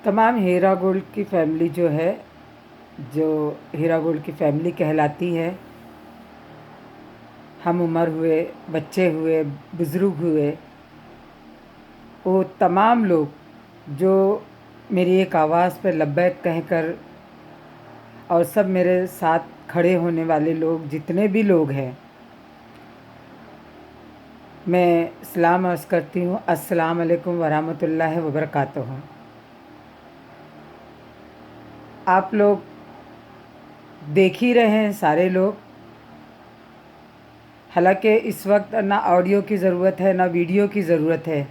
तमाम हीरा गोल्ड की फैमिली जो है, जो हीरा गोल्ड की फैमिली कहलाती है, हम उम्र हुए, बच्चे हुए, बुज़ुर्ग हुए, वो तमाम लोग जो मेरी एक आवाज़ पर लब्बैक कहकर और सब मेरे साथ खड़े होने वाले लोग जितने भी लोग हैं, मैं सलाम अर्ज़ करती हूँ। अस्सलाम वालेकुम वरहमतुल्लाहि वबरकातुहू। आप लोग देख ही रहे हैं सारे लोग, हालांकि इस वक्त ना ऑडियो की ज़रूरत है ना वीडियो की ज़रूरत है,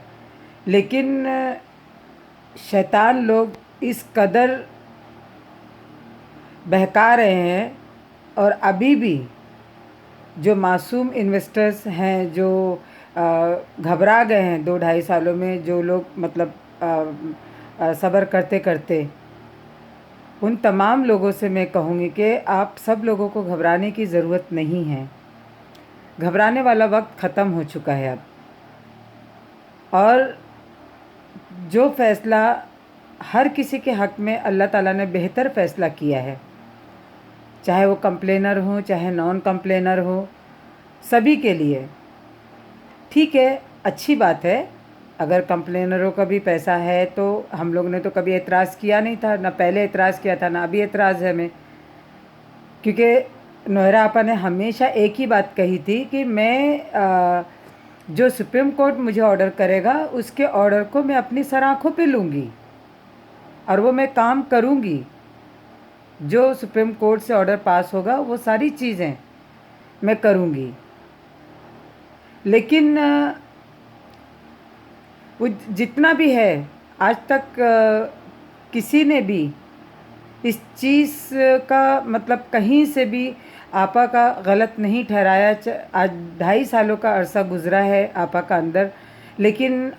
लेकिन शैतान लोग इस कदर बहका रहे हैं और अभी भी जो मासूम इन्वेस्टर्स हैं, जो घबरा गए हैं 2-2.5 सालों में, जो लोग मतलब सब्र करते करते, उन तमाम लोगों से मैं कहूँगी कि आप सब लोगों को घबराने की ज़रूरत नहीं है। घबराने वाला वक्त ख़त्म हो चुका है अब। और जो फ़ैसला हर किसी के हक़ में अल्लाह ताला ने बेहतर फ़ैसला किया है, चाहे वो कंप्लेनर हो चाहे नॉन कंप्लेनर हो, सभी के लिए ठीक है, अच्छी बात है। अगर कंप्लेनरों का भी पैसा है तो हम लोग ने तो कभी एतराज़ किया नहीं था, ना पहले एतराज़ किया था, ना अभी एतराज़ है हमें, क्योंकि नोहरा आपा ने हमेशा एक ही बात कही थी कि मैं जो सुप्रीम कोर्ट मुझे ऑर्डर करेगा उसके ऑर्डर को मैं अपनी सर आँखों पे लूँगी और वो मैं काम करूँगी। जो सुप्रीम कोर्ट से ऑर्डर पास होगा वो सारी चीज़ें मैं करूँगी, लेकिन वो जितना भी है आज तक किसी ने भी इस चीज़ का मतलब कहीं से भी आपा का गलत नहीं ठहराया। आज 2.5 सालों का अरसा गुज़रा है आपा का अंदर, लेकिन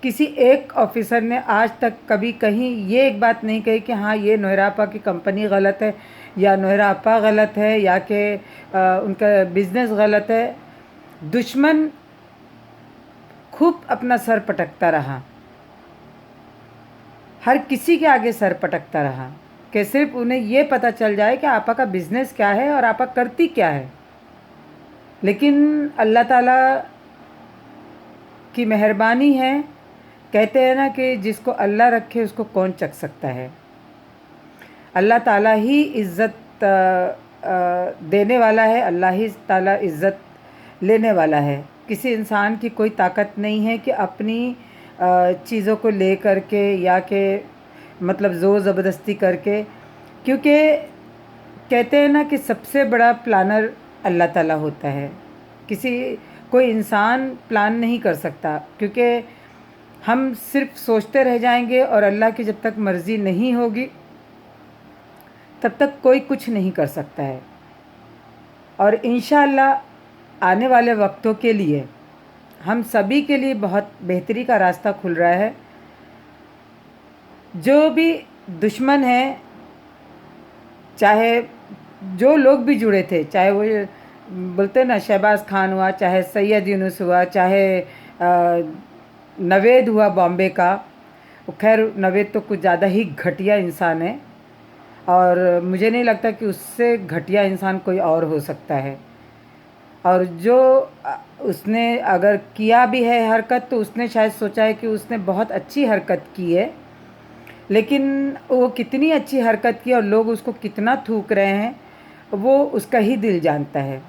किसी एक ऑफिसर ने आज तक कभी कहीं ये एक बात नहीं कही कि हाँ ये नोहरा आपा की कंपनी गलत है या नोहरा आपा गलत है या कि उनका बिज़नेस गलत है। दुश्मन खूब अपना सर पटकता रहा, हर किसी के आगे सर पटकता रहा कि सिर्फ उन्हें ये पता चल जाए कि आपा का बिज़नेस क्या है और आपा करती क्या है। लेकिन अल्लाह ताला की मेहरबानी है, कहते हैं ना कि जिसको अल्लाह रखे उसको कौन चख सकता है। अल्लाह ताला ही इज़्ज़त देने वाला है, अल्लाह ही ताला इज़्ज़त लेने वाला है। किसी इंसान की कोई ताकत नहीं है कि अपनी चीज़ों को ले करके या कि मतलब ज़ोर ज़बरदस्ती करके, क्योंकि कहते हैं ना कि सबसे बड़ा प्लानर अल्लाह ताला होता है। कोई इंसान प्लान नहीं कर सकता, क्योंकि हम सिर्फ सोचते रह जाएंगे और अल्लाह की जब तक मर्ज़ी नहीं होगी तब तक कोई कुछ नहीं कर सकता है। और इंशाअल्लाह आने वाले वक्तों के लिए हम सभी के लिए बहुत बेहतरी का रास्ता खुल रहा है। जो भी दुश्मन हैं, चाहे जो लोग भी जुड़े थे, चाहे वो बोलते ना शहबाज खान हुआ, चाहे सैयद यूनुस हुआ, चाहे नवेद हुआ बॉम्बे का, खैर नवेद तो कुछ ज़्यादा ही घटिया इंसान है और मुझे नहीं लगता कि उससे घटिया इंसान कोई और हो सकता है। और जो उसने अगर किया भी है हरकत तो उसने शायद सोचा है कि उसने बहुत अच्छी हरकत की है, लेकिन वो कितनी अच्छी हरकत की और लोग उसको कितना थूक रहे हैं वो उसका ही दिल जानता है।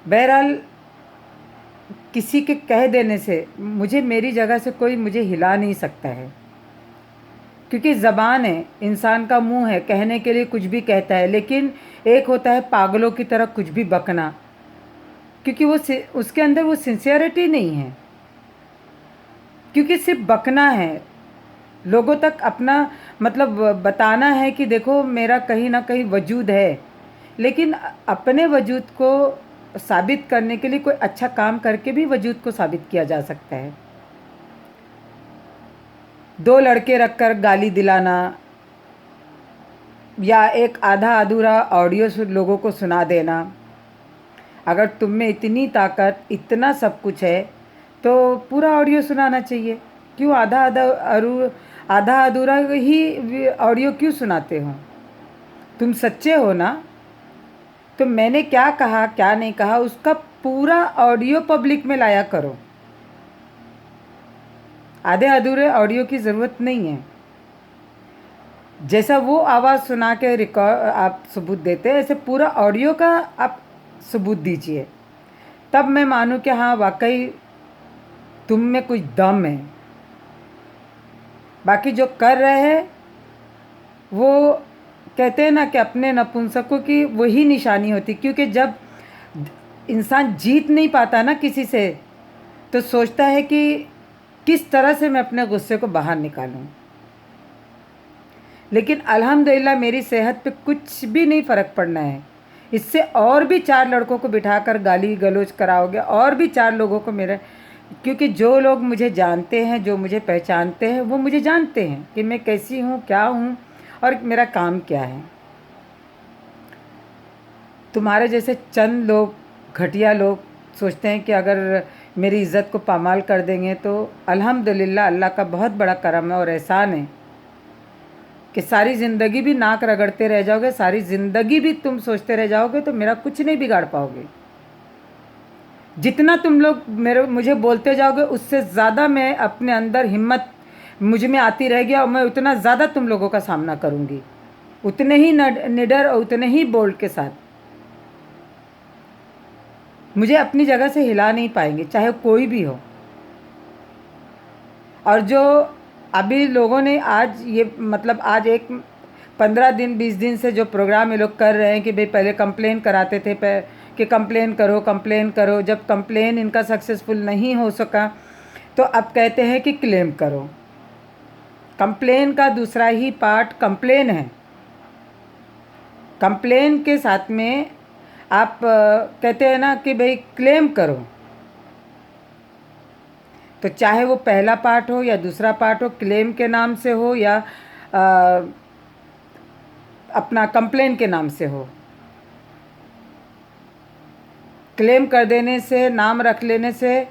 बहरहाल किसी के कह देने से मुझे, मेरी जगह से कोई मुझे हिला नहीं सकता है, क्योंकि ज़बान है, इंसान का मुंह है, कहने के लिए कुछ भी कहता है, लेकिन एक होता है पागलों की तरह कुछ भी बकना, क्योंकि वो उसके अंदर वो सिंसियरिटी नहीं है, क्योंकि सिर्फ बकना है, लोगों तक अपना मतलब बताना है कि देखो मेरा कहीं ना कहीं वजूद है, लेकिन अपने वजूद को साबित करने के लिए कोई अच्छा काम करके भी वजूद को साबित किया जा सकता है। 2 लड़के रखकर गाली दिलाना या एक आधा अधूरा ऑडियो लोगों को सुना देना, अगर तुम में इतनी ताकत, इतना सब कुछ है तो पूरा ऑडियो सुनाना चाहिए। क्यों आधा आधा आधा अधूरा ही ऑडियो क्यों सुनाते हो? तुम सच्चे हो ना? तो मैंने क्या कहा क्या नहीं कहा उसका पूरा ऑडियो पब्लिक में लाया करो। आधे अधूरे ऑडियो की ज़रूरत नहीं है। जैसा वो आवाज़ सुना के रिकॉर्ड आप सबूत देते हैं, ऐसे पूरा ऑडियो का आप सबूत दीजिए, तब मैं मानूं कि हाँ वाकई तुम में कुछ दम है। बाकी जो कर रहे हैं वो कहते हैं ना कि अपने नपुंसकों की वही निशानी होती, क्योंकि जब इंसान जीत नहीं पाता ना किसी से, तो सोचता है कि किस तरह से मैं अपने गुस्से को बाहर निकालूं। लेकिन अल्हम्दुलिल्लाह मेरी सेहत पे कुछ भी नहीं फ़र्क पड़ना है। इससे और भी 4 लड़कों को बिठाकर गाली गलौज कराओगे, और भी 4 लोगों को मेरे, क्योंकि जो लोग मुझे जानते हैं, जो मुझे पहचानते हैं, वो मुझे जानते हैं कि मैं कैसी हूँ, क्या हूँ और मेरा काम क्या है। तुम्हारे जैसे चंद लोग, घटिया लोग सोचते हैं कि अगर मेरी इज़्ज़त को पामाल कर देंगे तो अल्हम्दुलिल्लाह अल्लाह का बहुत बड़ा करम है और एहसान है कि सारी ज़िंदगी भी नाक रगड़ते रह जाओगे, सारी ज़िंदगी भी तुम सोचते रह जाओगे तो मेरा कुछ नहीं बिगाड़ पाओगे। जितना तुम लोग मुझे बोलते जाओगे उससे ज़्यादा मैं अपने अंदर हिम्मत मुझ में आती रहेगी और मैं उतना ज़्यादा तुम लोगों का सामना करूँगी, उतने ही निडर और उतने ही बोल्ड के साथ। मुझे अपनी जगह से हिला नहीं पाएंगे, चाहे कोई भी हो। और जो अभी लोगों ने आज ये मतलब आज एक 15 दिन 20 दिन से जो प्रोग्राम ये लोग कर रहे हैं कि भाई पहले कंप्लेन कराते थे कि कंप्लेन करो कंप्लेन करो, जब कंप्लेन इनका सक्सेसफुल नहीं हो सका तो अब कहते हैं कि क्लेम करो। कंप्लेन का दूसरा ही पार्ट कंप्लेन है। कंप्लेन के साथ में आप कहते हैं ना कि भाई क्लेम करो, तो चाहे वो पहला पार्ट हो या दूसरा पार्ट हो, क्लेम के नाम से हो या अपना कंप्लेन के नाम से हो, क्लेम कर देने से, नाम रख लेने से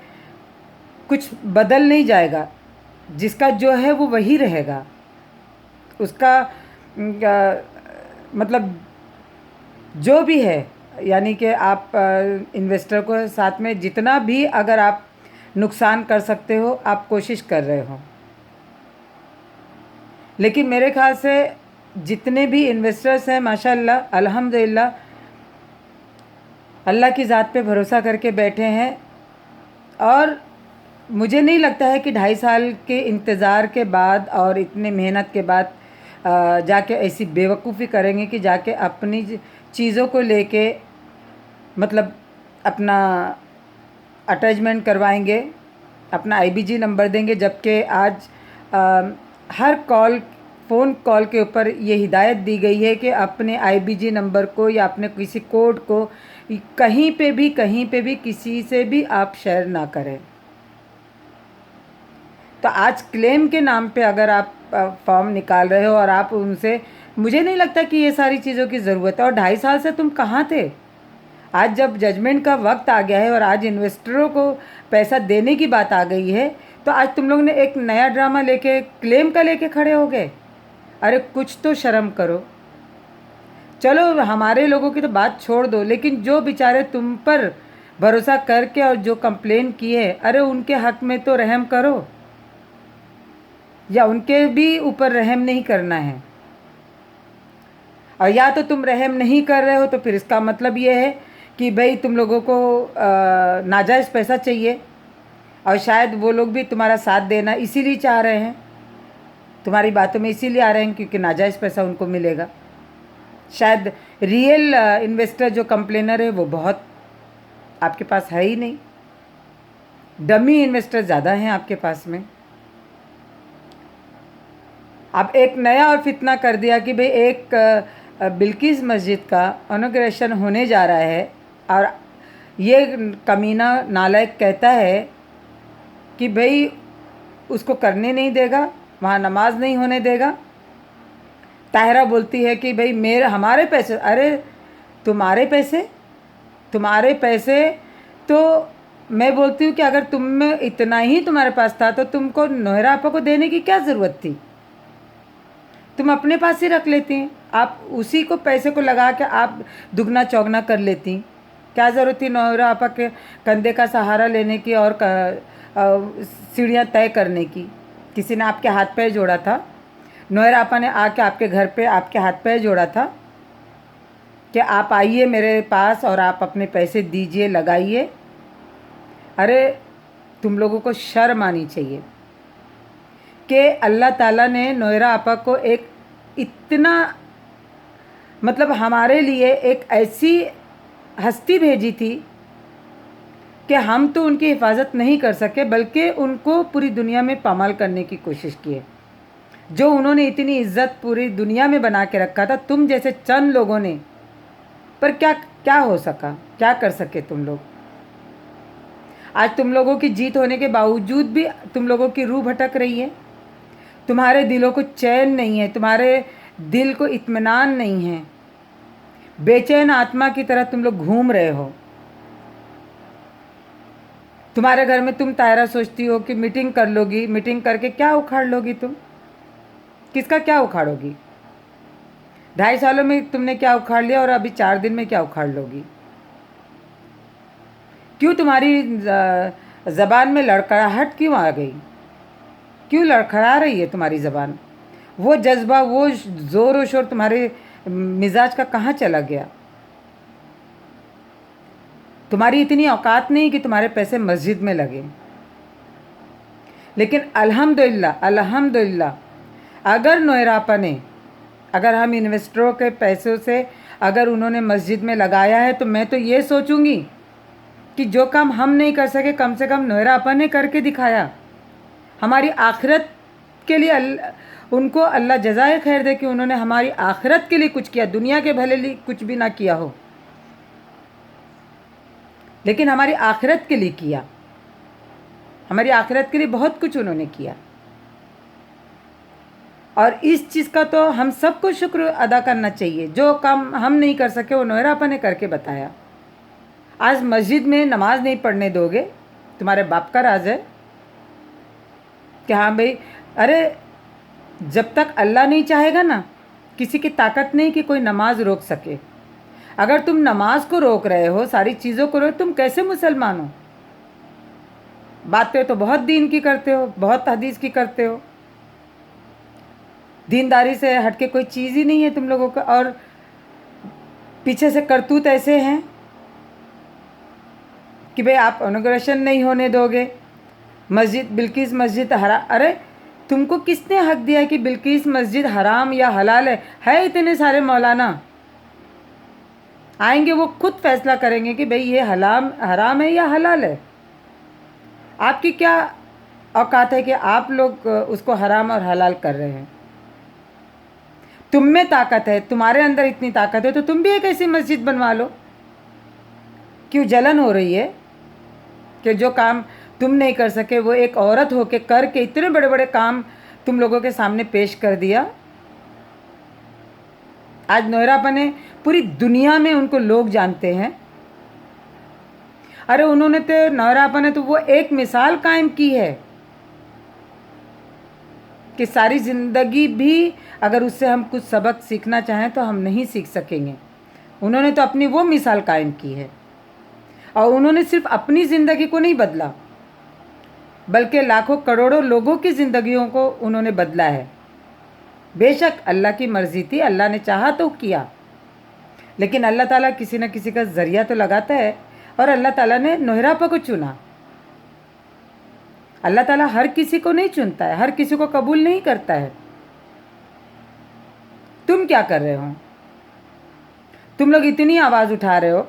कुछ बदल नहीं जाएगा। जिसका जो है वो वही रहेगा। उसका मतलब जो भी है, यानी कि आप इन्वेस्टर को साथ में जितना भी अगर आप नुकसान कर सकते हो आप कोशिश कर रहे हो। लेकिन मेरे ख़्याल से जितने भी इन्वेस्टर्स हैं माशाल्लाह अल्हम्दुलिल्लाह अल्लाह की ज़ात पे भरोसा करके बैठे हैं, और मुझे नहीं लगता है कि 2.5 साल के इंतज़ार के बाद और इतने मेहनत के बाद जाके ऐसी बेवकूफ़ी करेंगे कि जाके अपनी चीज़ों को लेके मतलब अपना अटैचमेंट करवाएंगे, अपना आईबीजी नंबर देंगे, जबकि आज हर फ़ोन कॉल के ऊपर ये हिदायत दी गई है कि अपने आईबीजी नंबर को या अपने किसी कोड को कहीं पे भी किसी से भी आप शेयर ना करें। तो आज क्लेम के नाम पे अगर आप फॉर्म निकाल रहे हो और आप उनसे, मुझे नहीं लगता कि ये सारी चीज़ों की ज़रूरत है। और 2.5 साल से तुम कहाँ थे? आज जब जजमेंट का वक्त आ गया है और आज इन्वेस्टरों को पैसा देने की बात आ गई है, तो आज तुम लोग ने एक नया ड्रामा लेके क्लेम का लेके खड़े हो गए। अरे कुछ तो शर्म करो। चलो हमारे लोगों की तो बात छोड़ दो, लेकिन जो बेचारे तुम पर भरोसा करके और जो कंप्लेन किए, अरे उनके हक में तो रहम करो, या उनके भी ऊपर रहम नहीं करना है। और या तो तुम रहम नहीं कर रहे हो तो फिर इसका मतलब ये है कि भाई तुम लोगों को नाजायज़ पैसा चाहिए, और शायद वो लोग भी तुम्हारा साथ देना इसीलिए चाह रहे हैं, तुम्हारी बातों में इसीलिए आ रहे हैं क्योंकि नाजायज़ पैसा उनको मिलेगा। शायद रियल इन्वेस्टर जो कंप्लेनर है वो बहुत आपके पास है ही नहीं, डमी इन्वेस्टर ज़्यादा हैं आपके पास में। अब एक नया और फितना कर दिया कि भाई एक बिल्किस मस्जिद का इनॉग्रेशन होने जा रहा है और ये कमीना नालायक कहता है कि भाई उसको करने नहीं देगा, वहाँ नमाज नहीं होने देगा। ताहिरा बोलती है कि भाई हमारे पैसे, अरे तुम्हारे पैसे तो मैं बोलती हूँ कि अगर तुम में इतना ही तुम्हारे पास था तो तुमको नोहरा आपा को देने की क्या ज़रूरत थी? तुम अपने पास ही रख लेती हैं, आप उसी को पैसे को लगा के आप दुगना चौगना कर लेती। क्या ज़रूरत थी नोएरा आपा के कंधे का सहारा लेने की और सीढ़ियाँ तय करने की। किसी ने आपके हाथ पैर जोड़ा था, नोएरा आपा ने आके आपके घर पे आपके हाथ पैर जोड़ा था कि आप आइए मेरे पास और आप अपने पैसे दीजिए, लगाइए। अरे तुम लोगों को शर्म आनी चाहिए कि अल्लाह ताला ने नोएरा आपा को एक इतना मतलब हमारे लिए एक ऐसी हस्ती भेजी थी कि हम तो उनकी हिफाजत नहीं कर सके, बल्कि उनको पूरी दुनिया में पामाल करने की कोशिश की है। जो उन्होंने इतनी इज्जत पूरी दुनिया में बना के रखा था, तुम जैसे चंद लोगों ने, पर क्या क्या हो सका, क्या कर सके तुम लोग। आज तुम लोगों की जीत होने के बावजूद भी तुम लोगों की रूह भटक रही है, तुम्हारे दिलों को चैन नहीं है, तुम्हारे दिल को इत्मीनान नहीं है, बेचैन आत्मा की तरह तुम लोग घूम रहे हो। तुम्हारे घर में तुम तायरा सोचती हो कि मीटिंग कर लोगी, मीटिंग करके क्या उखाड़ लोगी तुम, किसका क्या उखाड़ोगी। 2.5 सालों में तुमने क्या उखाड़ लिया और अभी 4 दिन में क्या उखाड़ लोगी। क्यों तुम्हारी ज़बान में लड़खड़ाहट क्यों आ गई, क्यों लड़खड़ा रही है तुम्हारी ज़बान। वो जज्बा, वो ज़ोर और शोर तुम्हारे मिजाज का कहाँ चला गया। तुम्हारी इतनी औकात नहीं कि तुम्हारे पैसे मस्जिद में लगे। लेकिन अल्हम्दुलिल्लाह अल्हम्दुलिल्लाह अगर नोएरापा ने, अगर हम इन्वेस्टरों के पैसों से अगर उन्होंने मस्जिद में लगाया है, तो मैं तो ये सोचूंगी कि जो काम हम नहीं कर सके कम से कम नोएरापा ने करके दिखाया। हमारी आखिरत के लिए उनको अल्लाह जज़ाए खैर दे कि उन्होंने हमारी आखिरत के लिए कुछ किया, दुनिया के भले लिए कुछ भी ना किया हो, लेकिन हमारी आखिरत के लिए किया। हमारी आखिरत के लिए बहुत कुछ उन्होंने किया, और इस चीज़ का तो हम सबको शुक्र अदा करना चाहिए। जो काम हम नहीं कर सके वो नोएरापा ने करके बताया। आज मस्जिद में नमाज नहीं पढ़ने दोगे, तुम्हारे बाप का राज है कि हाँ भाई, अरे जब तक अल्लाह नहीं चाहेगा ना, किसी की ताकत नहीं कि कोई नमाज रोक सके। अगर तुम नमाज को रोक रहे हो, सारी चीज़ों को रोक, तुम कैसे मुसलमान हो। बातें तो बहुत दीन की करते हो, बहुत हदीस की करते हो, दीनदारी से हटके कोई चीज़ ही नहीं है तुम लोगों का, और पीछे से करतूत ऐसे हैं कि भाई आप इनॉग्रेशन नहीं होने दोगे, मस्जिद बिल्किस मस्जिद अरे तुमको किसने हक दिया कि बिल्किस मस्जिद हराम या हलाल है इतने सारे मौलाना आएंगे, वो खुद फैसला करेंगे कि भाई ये हराम है या हलाल है। आपकी क्या औकात है कि आप लोग उसको हराम और हलाल कर रहे हैं। तुम में ताकत है, तुम्हारे अंदर इतनी ताकत है, तो तुम भी एक ऐसी मस्जिद बनवा लो। क्यों जलन हो रही है कि जो काम तुम नहीं कर सके वो एक औरत होके करके इतने बड़े बड़े काम तुम लोगों के सामने पेश कर दिया। आज नोएरापा ने पूरी दुनिया में उनको लोग जानते हैं। अरे उन्होंने तो, नोएरापा ने तो वो एक मिसाल कायम की है कि सारी ज़िंदगी भी अगर उससे हम कुछ सबक सीखना चाहें तो हम नहीं सीख सकेंगे। उन्होंने तो अपनी वो मिसाल कायम की है, और उन्होंने सिर्फ अपनी ज़िंदगी को नहीं बदला, बल्कि लाखों करोड़ों लोगों की ज़िंदगियों को उन्होंने बदला है। बेशक अल्लाह की मर्ज़ी थी, अल्लाह ने चाहा तो किया, लेकिन अल्लाह ताला किसी न किसी का ज़रिया तो लगाता है, और अल्लाह ताला ने नोएरापा को चुना। अल्लाह ताला हर किसी को नहीं चुनता है, हर किसी को कबूल नहीं करता है। तुम क्या कर रहे हो। तुम लोग इतनी आवाज़ उठा रहे हो,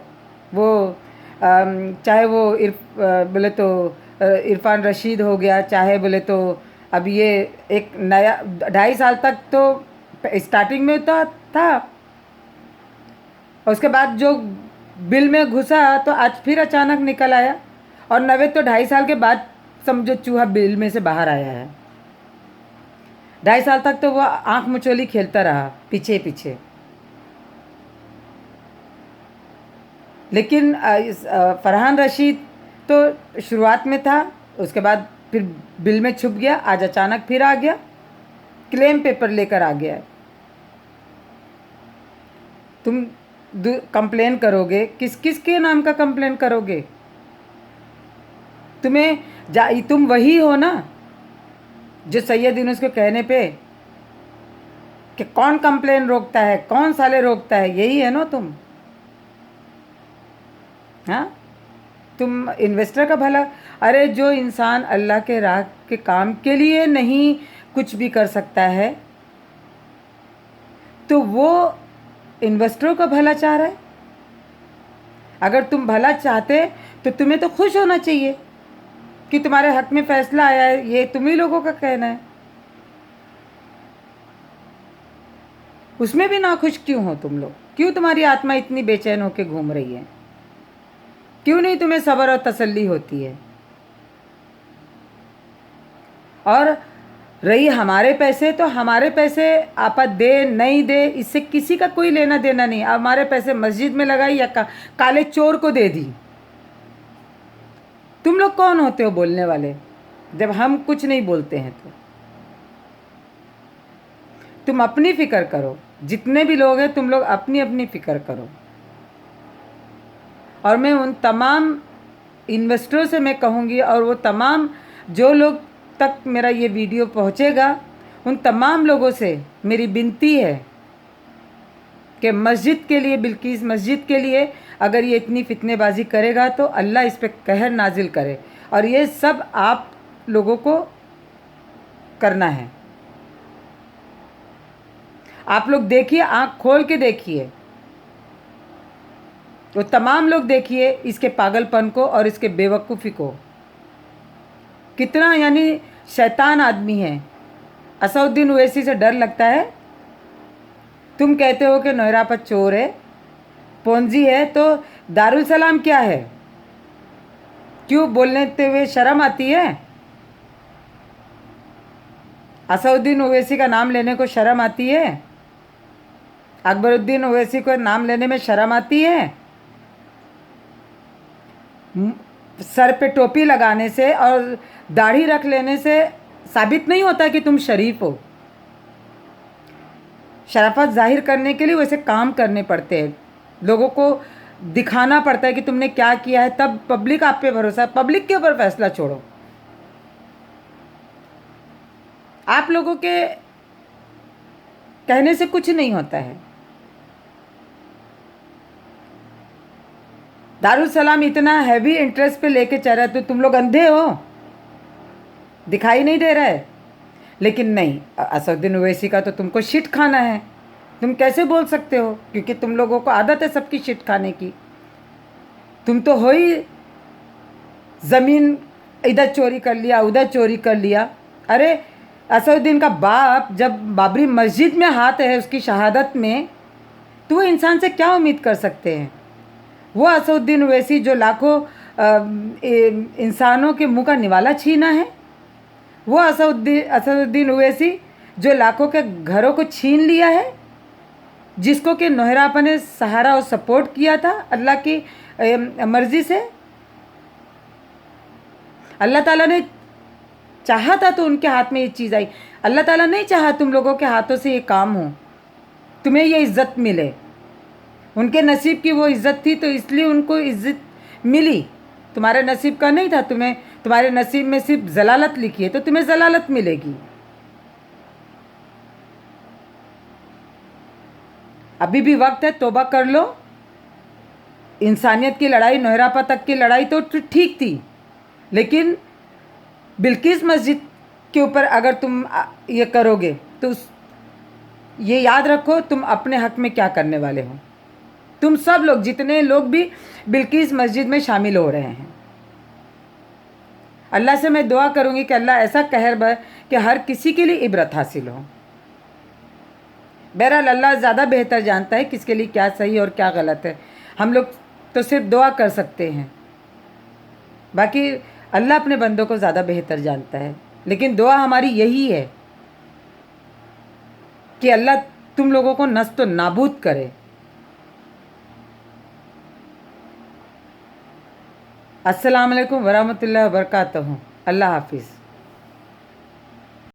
वो चाहे वो बोले तो इरफान रशीद हो गया, चाहे बोले तो अब ये एक नया 2.5 साल तक तो स्टार्टिंग में तो था, और उसके बाद जो बिल में घुसा तो आज फिर अचानक निकल आया, और नवेद तो 2.5 साल के बाद समझो चूहा बिल में से बाहर आया है। 2.5 साल तक तो वो आंख मुचोली खेलता रहा पीछे पीछे, लेकिन फरहान रशीद तो शुरुआत में था, उसके बाद फिर बिल में छुप गया, आज अचानक फिर आ गया, क्लेम पेपर लेकर आ गया। तुम कंप्लेन करोगे, किस किस के नाम का कंप्लेन करोगे? तुम वही हो ना जो सैयद यूनुस को कहने पे कि कौन कंप्लेन रोकता है, कौन साले रोकता है, यही है ना तुम। हाँ, तुम इन्वेस्टर का भला, अरे जो इंसान अल्लाह के राह के काम के लिए नहीं कुछ भी कर सकता है तो वो इन्वेस्टरों का भला चाह रहा है। अगर तुम भला चाहते तो तुम्हें तो खुश होना चाहिए कि तुम्हारे हक में फैसला आया है, ये तुम ही लोगों का कहना है। उसमें भी नाखुश क्यों हो तुम लोग? क्यों तुम्हारी आत्मा इतनी बेचैन होकर घूम रही है? क्यों नहीं तुम्हें सब्र और तसल्ली होती है? और रही हमारे पैसे, तो हमारे पैसे आप दे नहीं दे इससे किसी का कोई लेना देना नहीं। हमारे पैसे मस्जिद में लगाई या काले चोर को दे दी, तुम लोग कौन होते हो बोलने वाले? जब हम कुछ नहीं बोलते हैं तो तुम अपनी फिक्र करो। जितने भी लोग हैं तुम लोग अपनी अपनी फिक्र करो। और मैं उन तमाम इन्वेस्टरों से मैं कहूँगी, और वो तमाम जो लोग तक मेरा ये वीडियो पहुँचेगा, उन तमाम लोगों से मेरी विनती है कि मस्जिद के लिए, बिल्किस मस्जिद के लिए अगर ये इतनी फितनेबाजी करेगा तो अल्लाह इस पर कहर नाजिल करे। और ये सब आप लोगों को करना है। आप लोग देखिए, आँख खोल के देखिए, वो तमाम लोग देखिए इसके पागलपन को और इसके बेवकूफ़ी को। कितना यानी शैतान आदमी है। असउद्दीन ओवैसी से डर लगता है? तुम कहते हो कि नोहरापत चोर है, पोंजी है, तो दारुल सलाम क्या है? क्यों बोलने हुए शर्म आती है? असउद्दीन ओवैसी का नाम लेने को शर्म आती है? अकबरुद्दीन ओवैसी को नाम लेने में शर्म आती है? सर पे टोपी लगाने से और दाढ़ी रख लेने से साबित नहीं होता कि तुम शरीफ हो। शराफत जाहिर करने के लिए वैसे काम करने पड़ते हैं, लोगों को दिखाना पड़ता है कि तुमने क्या किया है, तब पब्लिक आप पे भरोसा, पब्लिक के ऊपर फैसला छोड़ो। आप लोगों के कहने से कुछ नहीं होता है। दारुल सलाम इतना हैवी इंटरेस्ट पे लेके चल रहा है तो तुम लोग अंधे हो, दिखाई नहीं दे रहा है? लेकिन नहीं, असदुद्दीन ओवैसी का तो तुमको शिट खाना है। तुम कैसे बोल सकते हो? क्योंकि तुम लोगों को आदत है सबकी शिट खाने की। तुम तो हो ही ज़मीन इधर चोरी कर लिया, उधर चोरी कर लिया। अरे असदुद्दीन का बाप जब बाबरी मस्जिद में हाथ है उसकी शहादत में, तो वो इंसान से क्या उम्मीद कर सकते हैं? वो असदुद्दीन ओवैसी जो लाखों इंसानों के मुंह का निवाला छीना है, वो असदुद्दीन ओवैसी जो लाखों के घरों को छीन लिया है, जिसको कि नोहरापा ने सहारा और सपोर्ट किया था अल्लाह की मर्ज़ी से। अल्लाह ताला ने चाहा था तो उनके हाथ में ये चीज़ आई। अल्लाह ताला नहीं चाहा तुम लोगों के हाथों से ये काम हो, तुम्हें ये इज़्ज़त मिले। उनके नसीब की वो इज़्ज़त थी तो इसलिए उनको इज़्ज़त मिली। तुम्हारे नसीब का नहीं था, तुम्हारे नसीब में सिर्फ जलालत लिखी है तो तुम्हें जलालत मिलेगी। अभी भी वक्त है, तौबा कर लो। इंसानियत की लड़ाई, नोहरापा तक की लड़ाई तो ठीक थी, लेकिन बिल्किस मस्जिद के ऊपर अगर तुम ये करोगे तो ये याद रखो तुम अपने हक में क्या करने वाले हो। तुम सब लोग, जितने लोग भी बिल्किस मस्जिद में शामिल हो रहे हैं, अल्लाह से मैं दुआ करूँगी कि अल्लाह ऐसा कहर कि हर किसी के लिए इबरत हासिल हो। बहरहाल अल्लाह ज़्यादा बेहतर जानता है किसके लिए क्या सही और क्या गलत है। हम लोग तो सिर्फ दुआ कर सकते हैं, बाकी अल्लाह अपने बंदों को ज़्यादा बेहतर जानता है। लेकिन दुआ हमारी यही है कि अल्लाह तुम लोगों को नस्त नाबूद करे। अस्सलाम वालेकुम वरहमतुल्लाहि वबरकातुहू। अल्लाह हाफिज़।